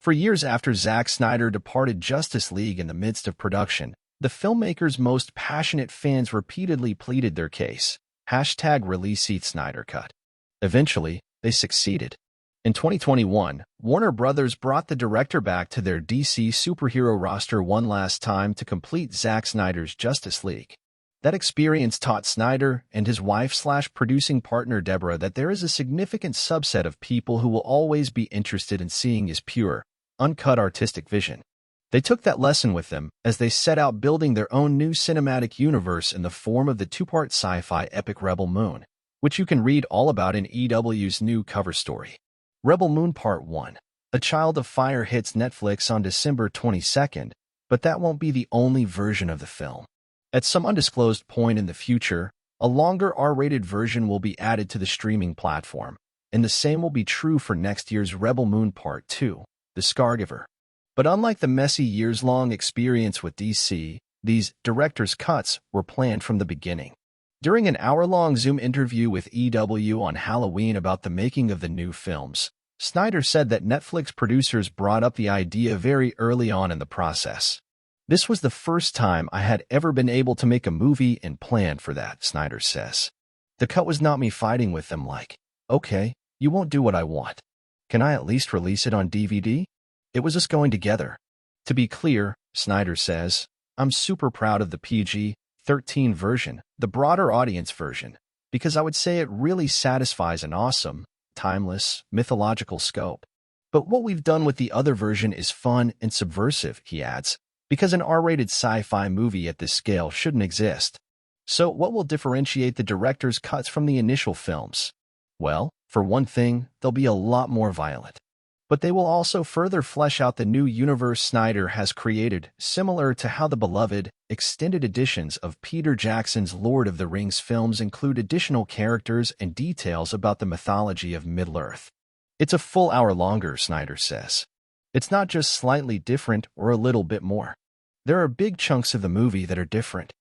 For years after Zack Snyder departed Justice League in the midst of production, the filmmaker's most passionate fans repeatedly pleaded their case. #release Snyder Cut. Eventually, they succeeded. In 2021, Warner Brothers brought the director back to their DC superhero roster one last time to complete Zack Snyder's Justice League. That experience taught Snyder and his wife/producing partner Deborah that there is a significant subset of people who will always be interested in seeing his pure, uncut artistic vision. They took that lesson with them as they set out building their own new cinematic universe in the form of the two-part sci-fi epic Rebel Moon, which you can read all about in EW's new cover story. Rebel Moon Part 1, A Child of Fire hits Netflix on December 22nd, but that won't be the only version of the film. At some undisclosed point in the future, a longer R-rated version will be added to the streaming platform, and the same will be true for next year's Rebel Moon Part 2, The Scargiver. But unlike the messy years-long experience with DC, these director's cuts were planned from the beginning. During an hour-long Zoom interview with EW on Halloween about the making of the new films, Snyder said that Netflix producers brought up the idea very early on in the process. "This was the first time I had ever been able to make a movie and plan for that," Snyder says. "The cut was not me fighting with them like, okay, you won't do what I want. Can I at least release it on DVD? It was us going together." To be clear, Snyder says, "I'm super proud of the PG-13 version, the broader audience version, because I would say it really satisfies an awesome, timeless, mythological scope. But what we've done with the other version is fun and subversive," he adds, "because an R-rated sci-fi movie at this scale shouldn't exist." So what will differentiate the director's cuts from the initial films? Well, for one thing, they'll be a lot more violent. But they will also further flesh out the new universe Snyder has created, similar to how the beloved, extended editions of Peter Jackson's Lord of the Rings films include additional characters and details about the mythology of Middle-earth. "It's a full hour longer," Snyder says. "It's not just slightly different or a little bit more. There are big chunks of the movie that are different.